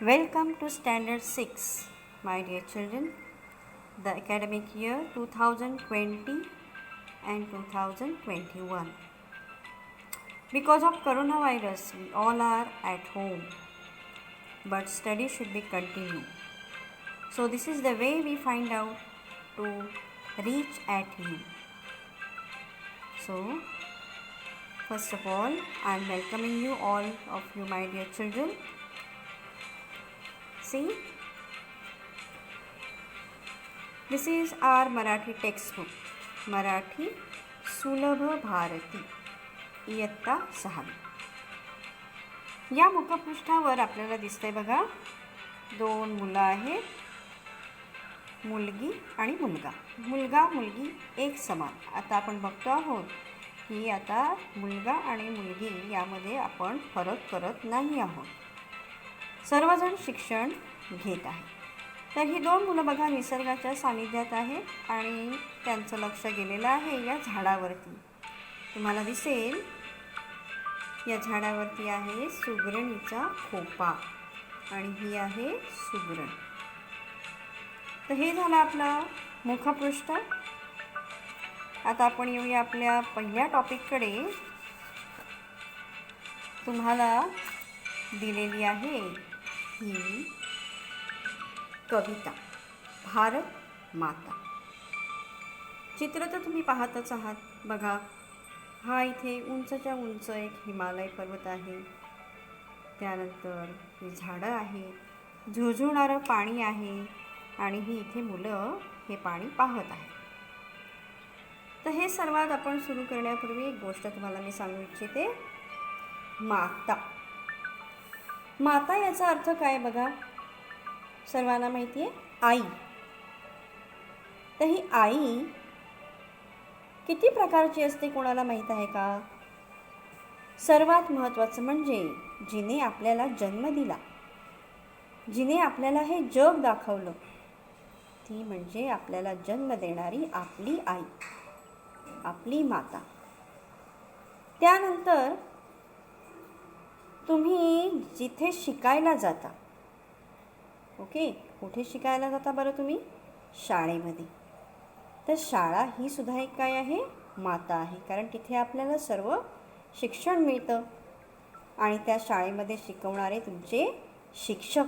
Welcome to Standard 6, my dear children. The academic year 2020 and 2021. Because of coronavirus, we all are at home, but study should be continued. So this is the way we find out to reach at you. So, first of all, I am welcoming you all of you, my dear children. See, this is our Marathi textbook, Marathi सुलभ भारती इयत्ता 6. या मुखपृष्ठावर आपल्याला दिसतंय बघा, 2 मुलं आहेत, मुलगी आणि मुलगा. मुलगा मुलगी एक समान. आता आपण बघतो आहोत की आता मुलगा आणि मुलगी यामध्ये आपण फरक करत नाही आहोत. सर्वजण शिक्षण घेत आहे. तर ही 2 मुलं बघा निसर्गाच्या सानिध्यात आहेत आणि त्यांचं लक्ष गेलेलं आहे या झाडावरती. तुम्हाला दिसेल या झाडावरती आहे सुगरणीचा खोपा आणि ही आहे सुगरण. तर हे झालं आपला मुखपृष्ठ. आता आपण येऊया आपल्या पहिल्या टॉपिककडे. तुम्हाला दिलेली आहे ही कविता, भारत माता. चित्र तर तुम्ही पाहतच आहात. बघा, हा इथे उंचच्या उंच एक हिमालय पर्वत आहे. त्यानंतर ही झाडं आहेत, झुळझुळणारं पाणी आहे आणि ही इथे मुलं हे पाणी पाहत आहेत. तर हे सर्वात आपण सुरू करण्यापूर्वी एक गोष्ट तुम्हाला मी सांगू इच्छिते. माता. माता याचा अर्थ काय बघा, सर्वांना माहिती आहे, आई. तर ही आई किती प्रकारची असते कोणाला माहीत आहे का? सर्वात महत्त्वाचं म्हणजे जिने आपल्याला जन्म दिला, जिने आपल्याला हे जग दाखवलं, ती म्हणजे आपल्याला जन्म देणारी आपली आई, आपली माता. त्यानंतर तुम्ही जिथे शिकायला जाता, ओके, कुठे शिकायला जाता बरं तुम्ही? शाळेमध्ये. तर शाळा ही सुद्धा एक काय आहे? माता आहे. कारण तिथे आपल्याला सर्व शिक्षण मिळतं आणि त्या शाळेमध्ये शिकवणारे तुमचे शिक्षक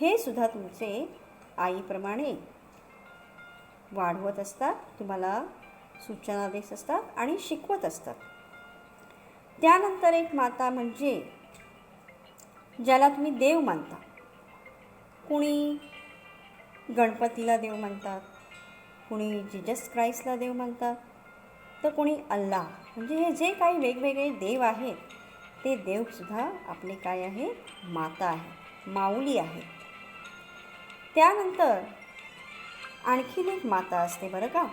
हे सुद्धा तुमचे आईप्रमाणे वाढवत असतात, तुम्हाला सूचना देत असतात आणि शिकवत असतात. त्यानंतर एक माता म्हणजे ज्याला तुम्ही देव मानता. कुणी गणपतीला देव मानतात, कुणी जीजस क्राइस्टला देव मानतात, तर कुणी अल्लाह. म्हणजे हे जे काही वेगवेगळे देव आहेत ते देवसुद्धा आपले काय आहे? माता आहे, माऊली आहे. त्यानंतर आणखीन एक माता असते बरं का.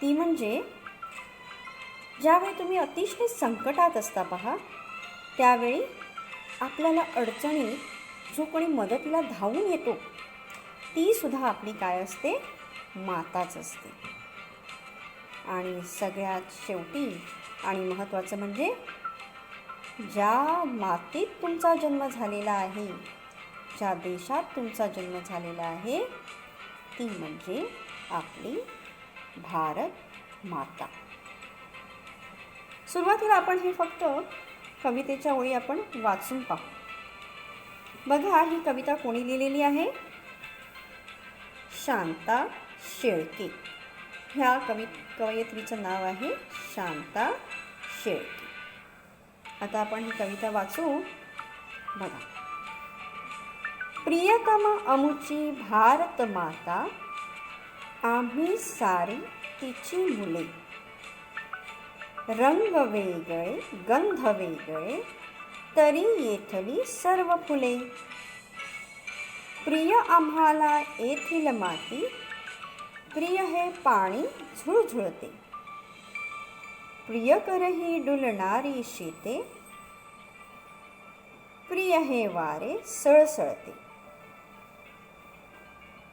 ती म्हणजे ज्यावेळी तुम्ही अतिशय संकटात असता पहा, त्यावेळी आपल्याला अडचणीत जो कोणी मदतीला धावून येतो ती सुद्धा आपली काय असते? माताच असते. आणि सगळ्यात शेवटी आणि महत्त्वाचं म्हणजे ज्या मातीत तुमचा जन्म झालेला आहे, ज्या देशात तुमचा जन्म झालेला आहे, ती म्हणजे आपली भारत माता. सुरुवातीला आपण हे फक्त कवितेच्या ओळी आपण वाचून पाहू. बघा, ही कविता कोणी लिहिलेली आहे? शांता शेळके. ह्या कवयित्रीचं नाव आहे शांता शेळके. आता आपण ही कविता वाचू. बघा. प्रियतम अमुची भारत माता, आम्ही सारी तिची मुले. रंग वेगळे, गंध वेगळे, तरी येथली सर्व फुले. प्रिय आम्हाला येथील माती, प्रिय हे पाणी झुळझुळते. प्रिय करही डुलणारी शेते, प्रिय हे वारे सळसळते.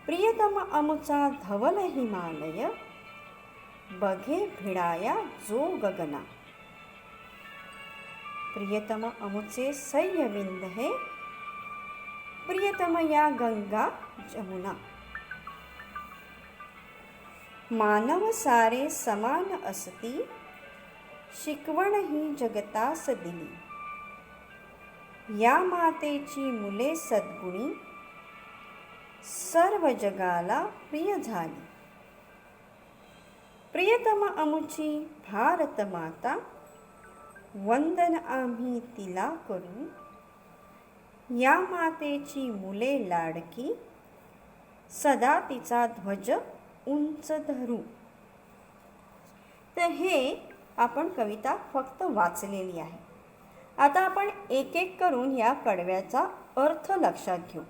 प्रियतम अमुचा धवल हिमालय, बघे भिडाया जो गगना. प्रियतम अमुचे सह्यविंद है, प्रियतम या गंगा जमुना. मानव सारे समान असती, शिकवण ही जगतास दिली. या मातेची मुले सद्गुणी, सर्व जगाला प्रिय झाली. प्रियतम अमुची भारत माता, वंदन आम्ही तिला करू. या मातेची मुले लाडकी, सदा तिचा ध्वज उंच धरू. तर हे आपण कविता फक्त वाचलेली आहे. आता आपण एक एक करून या कडव्याचा अर्थ लक्षात घेऊ.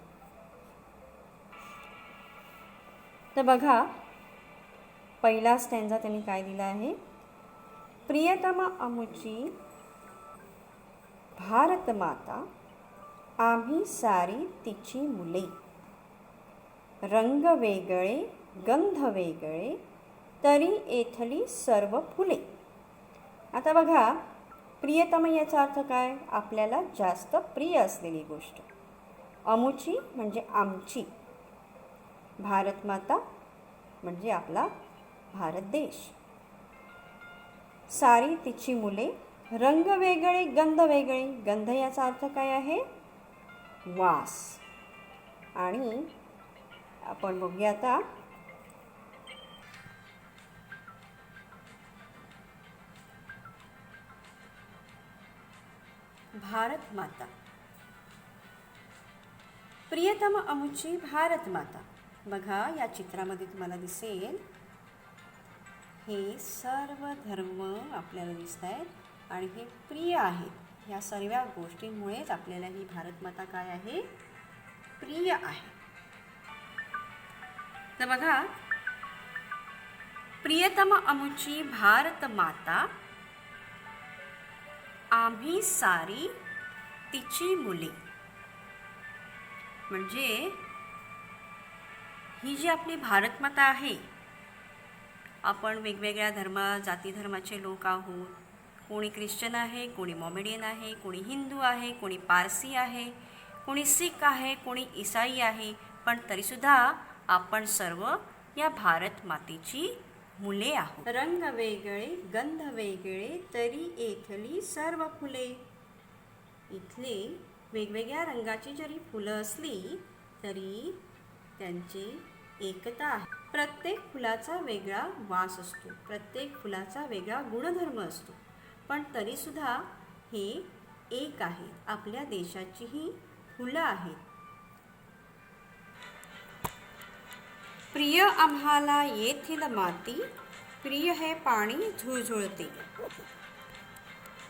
तर बघा, पहिला स्टँजा त्यांनी काय दिला आहे. प्रियतम अमुची भारत माता, आम्ही सारी तिची मुले. रंग वेगळे गंध वेगळे, तरी येथली सर्व फुले. आता बघा, प्रियतम याचा अर्थ काय. आपल्याला जास्त प्रिय असलेली गोष्ट. अमुची म्हणजे आमची. भारत माता म्हणजे आपला भारत देश. सारी तिची मुले. रंग वेगळे गंध वेगळे. गंध याचा अर्थ काय आहे. वास. आणि आपण बघूया आता भारत माता. प्रियतम अमुची भारत माता. बघा, या चित्रामध्ये तुम्हाला दिसेल हे सर्व धर्म आपल्याला दिसत आहेत आणि हे प्रिय आहेत. ह्या सर्व गोष्टींमुळेच आपल्याला ही भारत माता काय आहे. प्रिय आहे. तर बघा, प्रियतम अमुची भारत माता, आम्ही सारी तिची मुले. म्हणजे ही जी आपली भारत माता आहे, आपण वेगवेगळ्या जाती धर्माचे लोक आहोत. कोणी ख्रिश्चन आहे, कोणी मॉमेडियन आहे, कोणी हिंदू आहे, कोणी पारसी आहे, कोणी सिख आहे, कोणी ईसाई आहे. पण तरीसुद्धा आपण सर्व या भारत मातेची मुले आहोत. रंग वेगळे गंध वेगळे, तरी येथली सर्व फुले. इथली वेगवेगळ्या रंगाची जरी फुलं असली तरी त्यांची एकता आहे. प्रत्येक फुलाचा वेगळा वास असतो, प्रत्येक फुलाचा वेगळा गुणधर्म असतो, पण तरीसुद्धा हे एक आहे. आपल्या देशाची ही फुलं आहेत. प्रिय आम्हाला येथील माती, प्रिय हे पाणी झुळझुळते.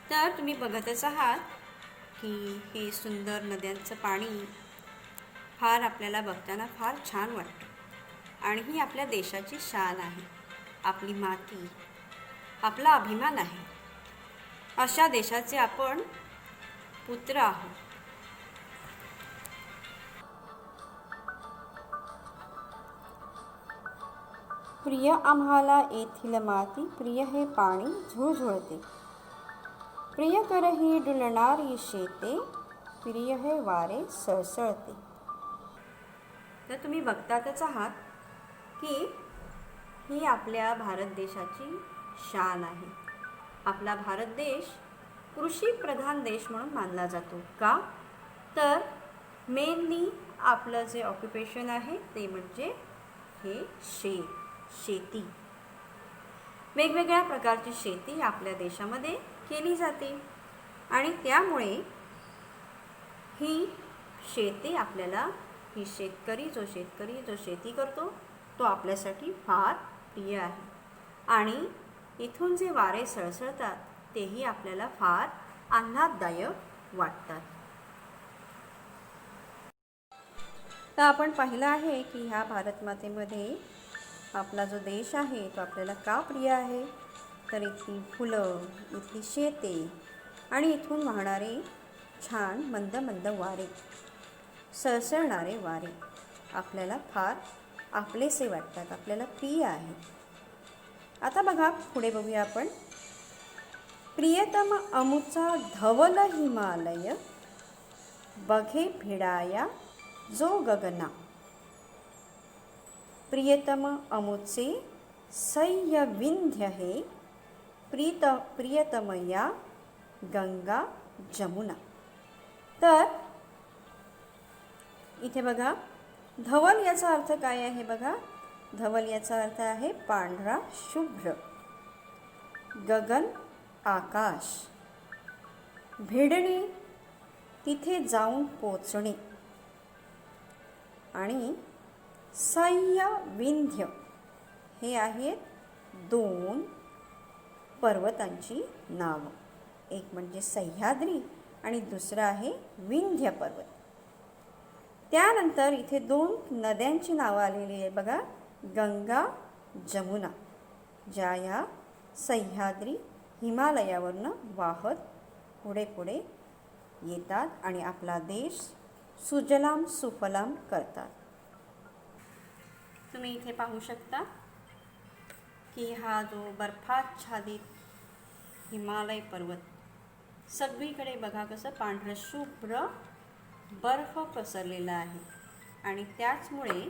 तर तुम्ही बघतच आहात की हे सुंदर नद्यांचं पाणी फार आपल्याला बघताना फार छान वाटतं. आणि ही आपल्या देशाची शान आहे. आपली माती आपला अभिमान आहे. अशा देशाचे आपण पुत्र आहोत. प्रिय आम्हाला येथील माती, प्रिय हे पाणी झुळझुळते. प्रिय करही डुलणारी शेते, प्रिय हे वारे सळसळते. तर तुम्ही बघतातच आहात की ही आपल्या भारत देशाची शान आहे. आपला भारत देश कृषीप्रधान देश म्हणून मानला जातो. का तर मेनली आपलं जे ऑक्युपेशन आहे ते म्हणजे हे शेती. वेगवेगळ्या प्रकारची शेती आपल्या देशामध्ये केली जाते आणि त्यामुळे ही शेती आपल्याला ही शेतकरी जो शेती करतो तो आपल्यासाठी फार प्रिय आहे. आणि इथून जे वारे सळसळतात तेही आपल्याला फार आल्हाददायक वाटतात. तर आपण पाहिलं आहे की ह्या भारत मातेमध्ये आपला जो देश आहे तो आपल्याला का प्रिय आहे. तर इथली फुलं, इथली शेते आणि इथून वाहणारे छान मंद मंद वारे, सळसळणारे वारे आपल्याला फार आपलेसे वाटतात, आपल्याला प्रिय आहे. आता बघा पुढे बघूया आपण. प्रियतम अमुचा धवल हिमालय, बघे भिडाया जो गगना. प्रियतम अमुचे सह्य विंध्य हे प्रियतमया गंगा जमुना. तर इथे बघा धवल याचा अर्थ काय आहे बघा. धवल याचा अर्थ आहे पांढरा शुभ्र. गगन आकाश. भिडणे तिथे जाऊन पोचणे. आणि सह्य विंध्य हे आहेत दोन पर्वतांची नावं. एक म्हणजे सह्याद्री आणि दुसरं आहे विंध्य पर्वत. त्यानंतर इथे दोन नद्यांची नावं आलेली आहे बघा. गंगा जमुना, ज्या या सह्याद्री हिमालयावरनं वाहत पुढे पुढे येतात आणि आपला देश सुजलाम सुफलाम करतात. तुम्ही इथे पाहू शकता की हा जो बर्फाच्छादित हिमालय पर्वत सगळीकडे बघा कसं पांढरं शुभ्र बर्फ पसरलेला आहे. आणि त्याचमुळे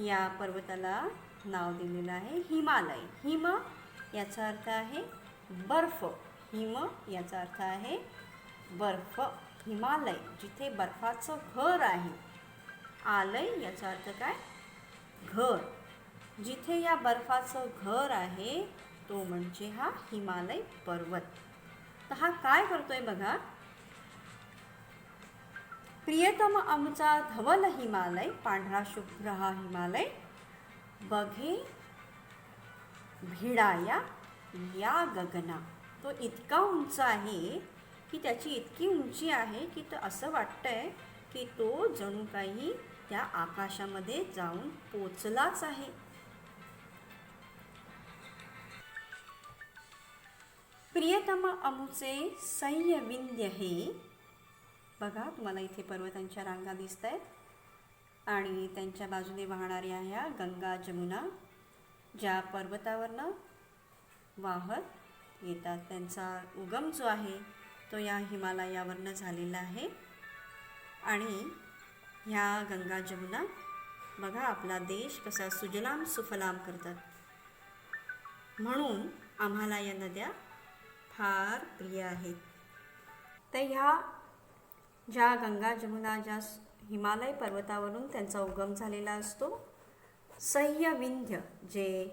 या पर्वताला नाव दिलेलं आहे हिमालय. हिम याचा अर्थ आहे बर्फ. हिम याचा अर्थ आहे बर्फ. हिमालय जिथे बर्फाचं घर आहे. आलय याचा अर्थ काय घर. जिथे या बर्फाचं घर आहे तो म्हणजे हा हिमालय पर्वत. तर हा काय करतोय बघा. प्रियतम आमचा धवल हिमालय, पांढरा शुभ्र हा हिमालय, बघे भिडाया या गगना. तो इतका उंच आहे की त्याची इतकी उंची आहे की तर असं वाटतंय की तो जणू काही त्या आकाशामध्ये जाऊन पोचलाच आहे. प्रियतम अमुचे सह्य विंध्य हे बघा तुम्हाला इथे पर्वतांच्या रांगा दिसत आहेत आणि त्यांच्या बाजूने वाहणाऱ्या ह्या गंगा जमुना ज्या पर्वतावरनं वाहत येतात. त्यांचा उगम जो आहे तो या हिमालयावरनं झालेला आहे. आणि ह्या गंगा जमुना बघा आपला देश कसा सुजलाम सुफलाम करतात. म्हणून आम्हाला या नद्या फार प्रिय आहेत. तर ह्या ज्या गंगा जमुना ज्या हिमालय पर्वतावरून त्यांचा उगम झालेला असतो. सह्य विंध्य जे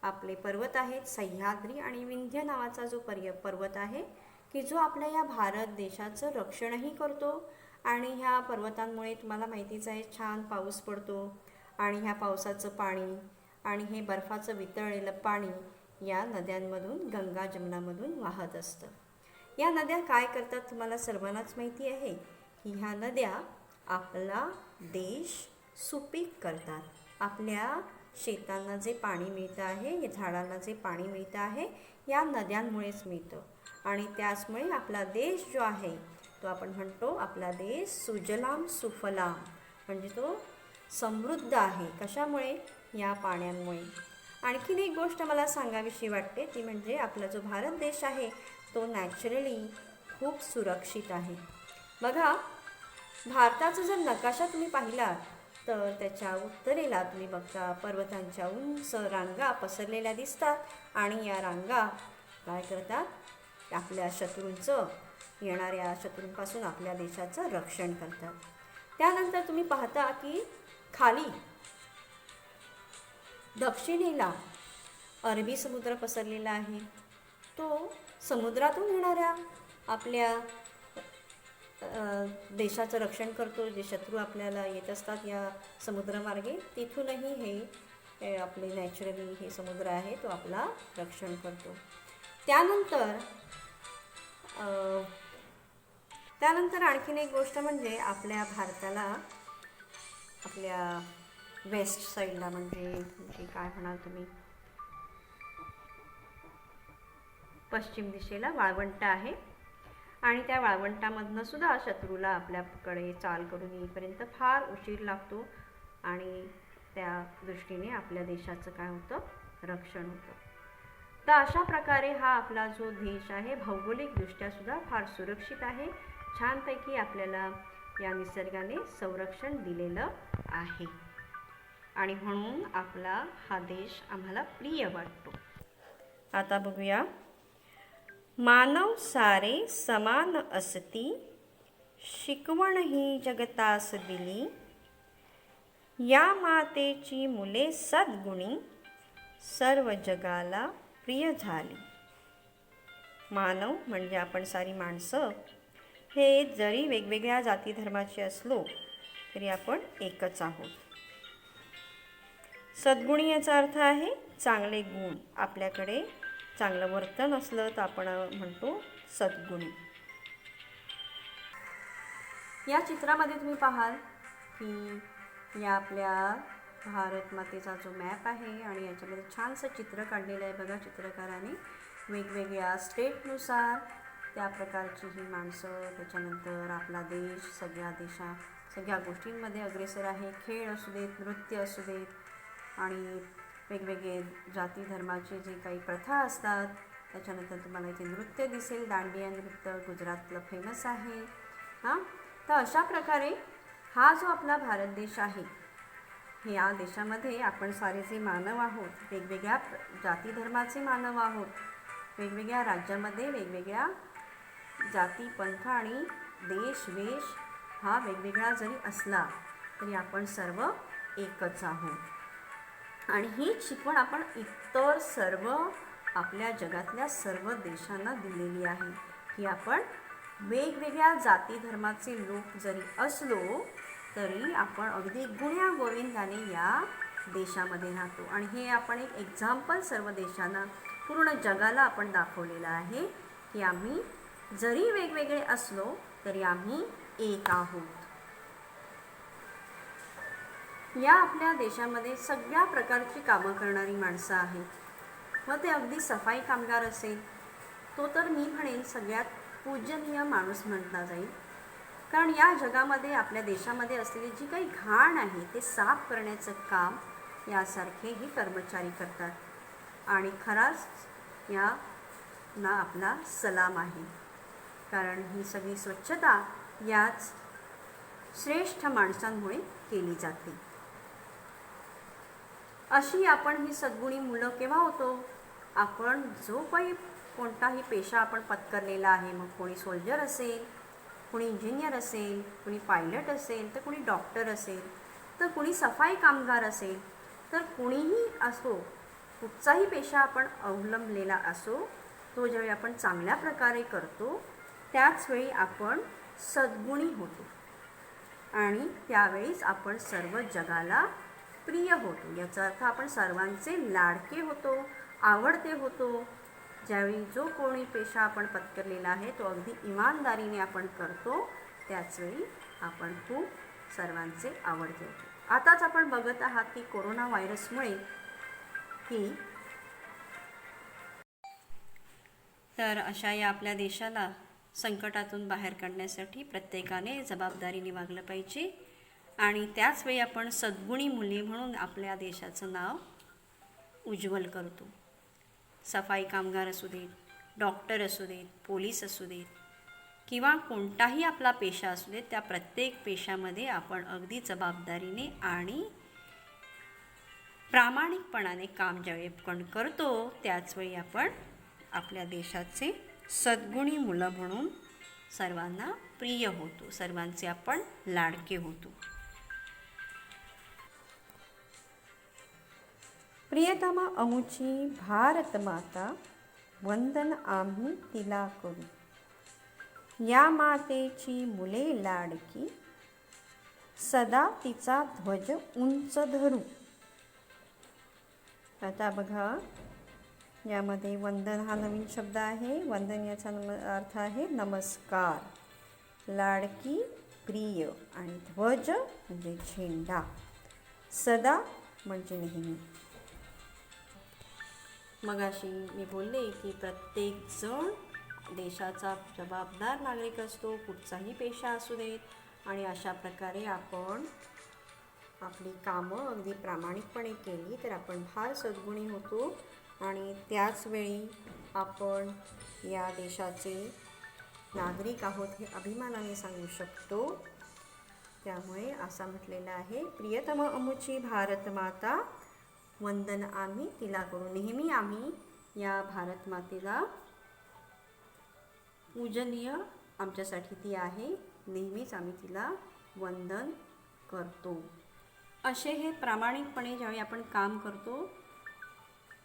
आपले पर्वत आहेत सह्याद्री आणि विंध्य नावाचा जो पर्वत आहे की जो आपल्या या भारत देशाचं रक्षणही करतो. आणि ह्या पर्वतांमुळे तुम्हाला माहितीच आहे छान पाऊस पडतो आणि ह्या पावसाचं पाणी आणि हे बर्फाचं वितळलेलं पाणी या नद्यांमधून गंगा जमुनामधून वाहत असतं. या नद्या काय करतात तुम्हाला सर्वांनाच माहिती आहे की ह्या नद्या आपला देश सुपीक करतात. आपल्या शेतांना जे पाणी मिळतं आहे, या झाडांना जे पाणी मिळतं आहे या नद्यांमुळेच मिळतं. आणि त्याचमुळे आपला देश जो आहे तो आपण म्हणतो आपला देश सुजलाम सुफलाम म्हणजे तो समृद्ध आहे. कशामुळे? या पाण्यांमुळे. आणखीन एक गोष्ट मला सांगावीशी वाटते ती म्हणजे आपला जो भारत देश आहे तो नॅचरली खूप सुरक्षित आहे. बघा भारताचा जर नकाशा तुम्ही पाहिला तर त्याच्या उत्तरेला तुम्ही बघता पर्वतांच्या उंच रांगा पसरलेल्या दिसतात आणि या रांगा काय करतात आपल्या शत्रूंचं येणाऱ्या शत्रूंपासून आपल्या देशाचं रक्षण करतात. त्यानंतर तुम्ही पाहता की खाली दक्षिणेला अरबी समुद्र पसरलेला आहे. तो समुद्रातून येणाऱ्या आपल्या देशाचं रक्षण करतो. जे शत्रू आपल्याला येत असतात या समुद्रमार्गे तिथूनही हे आपले नॅचरली हे समुद्र आहे तो आपला रक्षण करतो. त्यानंतर आणखीन एक गोष्ट म्हणजे आपल्या भारताला आपल्या वेस्ट साईडला म्हणजे काय म्हणाल तुम्ही पश्चिम दिशेला वाळवंट आहे आणि त्या वाळवंटामधनं सुद्धा शत्रूला आपल्याकडे चाल करून येईपर्यंत फार उशीर लागतो आणि त्या दृष्टीने आपल्या देशाचं काय होतं रक्षण होतं. तर अशा प्रकारे हा आपला जो देश आहे भौगोलिकदृष्ट्या सुद्धा फार सुरक्षित आहे. छानपैकी आपल्याला या निसर्गाने संरक्षण दिलेलं आहे आणि म्हणून आपला हा देश आम्हाला प्रिय वाटतो. आता बघूया. मानव सारे समान असती, शिकवण ही जगतास दिली. या मातेची मुले सद्गुणी, सर्व जगाला प्रिय झाली. मानव म्हणजे आपण सारी माणसं हे जरी वेगवेगळ्या जाती धर्माचे असलो तरी आपण एकच आहोत. सद्गुणी याचा अर्थ आहे चांगले गुण. आपल्याकडे चांगलं वर्तन असलं तर आपण म्हणतो सद्गुणी. या चित्रामध्ये तुम्ही पाहाल की या आपल्या भारत मातेचा जो मॅप आहे आणि याच्यामध्ये छानसं चित्र काढलेलं आहे बघा चित्रकाराने. वेगवेगळ्या स्टेटनुसार त्या प्रकारची ही माणसं, त्याच्यानंतर आपला देश सगळ्या गोष्टींमध्ये अग्रेसर आहे. खेळ असू देत, नृत्य असू देत आणि वेगवेगळे जाती धर्माचे जे काही प्रथा असतात. त्याच्यानंतर तुम्हाला इथे नृत्य दिसेल, दांडिया नृत्य गुजरातलं फेमस आहे. तर अशा प्रकारे हा जो आपला भारत देश आहे, या देशामध्ये आपण सारे जे मानव आहोत, वेगवेगळ्या जाती धर्माचे मानव आहोत. वेगवेगळ्या राज्यामध्ये वेगवेगळ्या जाती पंथ आणि देश वेश हा वेगवेगळा जरी असला तरी आपण सर्व एकच आहोत. आणि हीच शिकवण आपण इतर सर्व आपल्या जगातल्या सर्व देशांना दिलेली आहे की आपण वेगवेगळ्या जाती धर्माचे लोक जरी असलो तरी आपण अगदी गुण्या गोविंदाने या देशामध्ये राहतो. आणि हे आपण एक एक्झाम्पल सर्व देशांना, पूर्ण जगाला आपण दाखवलेलं आहे की आम्ही जरी वेगवेगळे असलो तरी आम्ही एक आहोत. या आपल्या देशामध्ये सगळ्या प्रकारची कामं करणारी माणसं आहेत. मग ते अगदी सफाई कामगार असेल, तो तर मी म्हणेन सगळ्यात पूजनीय माणूस म्हटला जाईल. कारण या जगामध्ये आपल्या देशामध्ये असलेली जी काही घाण आहे ते साफ करण्याचं काम यासारखेही कर्मचारी करतात. आणि खराच यांना आपला सलाम आहे. कारण ही सगळी स्वच्छता याच श्रेष्ठ माणसांमुळे केली जाते. अशी आपण ही सद्गुणी मुलं केव्हा होतो? आपण जो काही कोणताही पेशा आपण पत्करलेला आहे, मग कोणी सोल्जर असेल, कोणी इंजिनियर असेल, कोणी पायलट असेल, तर कोणी डॉक्टर असेल, तर कोणी सफाई कामगार असेल, तर कोणीही असो, कुठचाही पेशा आपण अवलंबलेला असो, तो ज्यावेळी आपण चांगल्या प्रकारे करतो त्याचवेळी आपण सद्गुणी होतो आणि त्यावेळीच आपण सर्व जगाला प्रिय होतो. याचा अर्थ आपण सर्वांचे लाडके होतो, आवडते होतो. ज्यावेळी जो कोणी पेशा आपण पत्करलेला आहे तो अगदी इमानदारीने आपण करतो त्याचवेळी आपण खूप सर्वांचे आवडते होतो. आताच आपण बघत आहात की कोरोना व्हायरसमुळे तर अशा या आपल्या देशाला संकटातून बाहेर काढण्यासाठी प्रत्येकाने जबाबदारीने वागलं पाहिजे आणि त्याचवेळी आपण सद्गुणी मुले म्हणून आपल्या देशाचं नाव उज्ज्वल करतो. सफाई कामगार असू देत, डॉक्टर असू देत, पोलीस असू देत किंवा कोणताही आपला पेशा असू देत, त्या प्रत्येक पेशामध्ये आपण अगदी जबाबदारीने आणि प्रामाणिकपणाने काम ज्यावेळी आपण करतो त्याचवेळी आपण आपल्या देशाचे सद्गुणी मुलं म्हणून सर्वांना प्रिय होतो, सर्वांचे आपण लाडके होतो. प्रियतमा अमुची भारत माता, वंदन आम्ही तिला करू. या मातेची मुले लाडकी, सदा तिचा ध्वज उंच धरू. आता बघा, यामध्ये वंदन हा नवीन शब्द आहे. वंदन याचा अर्थ आहे नमस्कार, लाडकी, प्रिय आणि ध्वज म्हणजे झेंडा, सदा म्हणजे नेहमी. मगाशी मी बोलले की प्रत्येक जण देशाचा जबाबदार नागरिक असतो, कुठचाही पेशा असू देत आणि अशा प्रकारे आपण आपली कामं अगदी प्रामाणिकपणे केली तर आपण फार सद्गुणी होतो आणि त्याचवेळी आपण या देशाचे नागरिक आहोत हे अभिमानाने सांगू शकतो. त्यामुळे असा म्हटलेला आहे, प्रियतम अमुची भारत माता वंदन आम्ही तिला करू. नेहमी आम्ही या भारत मातेला पूजनीय आमच्यासाठी ती आहे, नेहमीच आम्ही तिला वंदन करतो. असे हे प्रामाणिकपणे ज्यावेळी आपण काम करतो,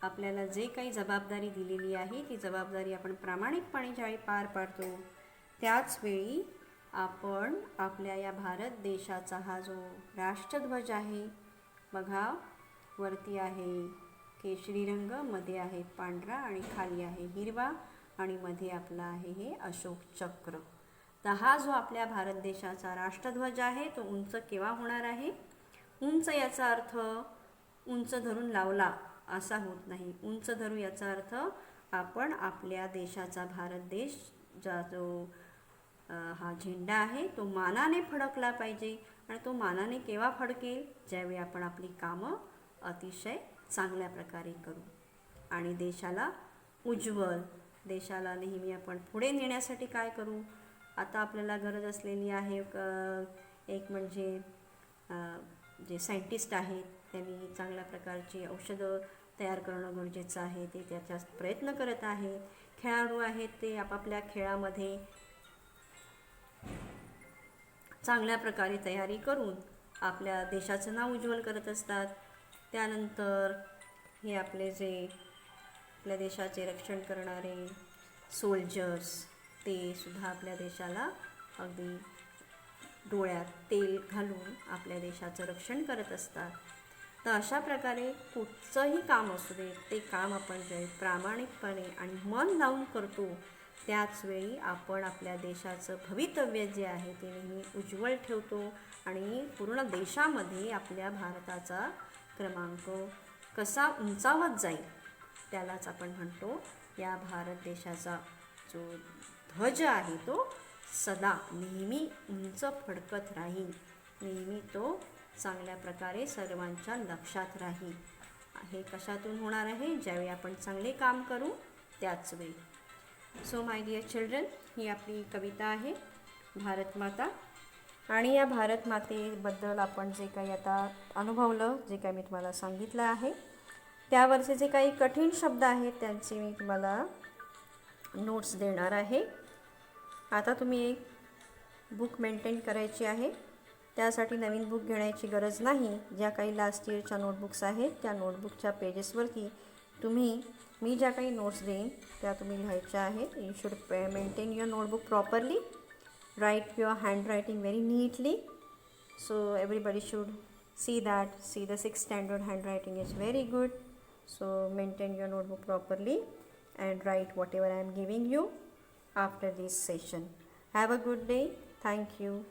आपल्याला जे काही जबाबदारी दिलेली आहे ती जबाबदारी आपण प्रामाणिकपणे ज्यावेळी पार पाडतो, त्याचवेळी आपण आपल्या या भारत देशाचा हा जो राष्ट्रध्वज आहे बघा, वरती आहे केशरी रंग, मध्ये आहे पांढरा आणि खाली आहे हिरवा आणि मध्ये आपला आहे हे अशोक चक्र. तर हा जो आपल्या भारत देशाचा राष्ट्रध्वज आहे तो उंच केव्हा होणार आहे? उंच याचा अर्थ उंच धरून लावला असा होत नाही. उंच धरू याचा अर्थ आपण आपल्या देशाचा भारत देश जो हा झेंडा आहे तो मानाने फडकला पाहिजे. आणि तो मानाने केव्हा फडकेल? ज्यावेळी आपण आपली कामं अतिशय चांगल्या प्रकारे करू आणि देशाला उज्ज्वल, देशाला नेहमी आपण पुढे नेण्यासाठी काय करू? आता आपल्याला गरज असलेली आहे एक म्हणजे जे सायंटिस्ट आहेत त्यांनी चांगल्या प्रकारची औषधं तयार करणं गरजेचं आहे, ते त्याच्यात प्रयत्न करत आहेत. खेळाडू आहेत ते आपापल्या खेळामध्ये चांगल्या प्रकारे तयारी करून आपल्या देशाचं नाव उज्ज्वल करत असतात. त्यानंतर हे आपले जे आपल्या देशाचे रक्षण करणारे सोल्जर्स, ते सुद्धा आपल्या देशाला अगदी डोळ्यात तेल घालून आपल्या देशाचं रक्षण करत असतात. तर अशा प्रकारे कुठचंही काम असू दे, ते काम आपण जे प्रामाणिकपणे आणि मन लावून करतो, त्याचवेळी आपण आपल्या देशाचं भवितव्य जे आहे ते नेहमी उज्ज्वल ठेवतो आणि पूर्ण देशामध्ये आपल्या भारताचा क्रमांक कसा उंचावत जाईल त्यालाच आपण म्हणतो, या भारत देशाचा जो ध्वज आहे तो सदा नेहमी उंच फडकत राहील, नेहमी तो चांगल्या प्रकारे सर्वांच्या लक्षात राहील. हे कशातून होणार आहे? ज्यावेळी आपण चांगले काम करू त्याच वेळी. सो माय डिअर चिल्ड्रन, ही आपली कविता आहे भारत माता. आणि या भारत मातेबद्दल आपण जे काही आता अनुभवलं, जे काही मी तुम्हाला सांगितलं आहे, त्यावरचे जे काही कठीण शब्द आहेत त्यांचे मी तुम्हाला नोट्स देणार आहे. आता तुम्ही एक बुक मेंटेन करायची आहे. त्यासाठी नवीन बुक घेण्याची गरज नाही. ज्या काही लास्ट इयरच्या नोटबुक्स आहेत त्या नोटबुकच्या पेजेसवरती मी ज्या काही नोट्स देईन त्या तुम्ही लिहायच्या आहेत. You should maintain your notebook properly, write your handwriting very neatly. So everybody should see the 6th standard handwriting is very good. So maintain your notebook properly and write whatever I am giving you after this session. Have a good day. Thank you.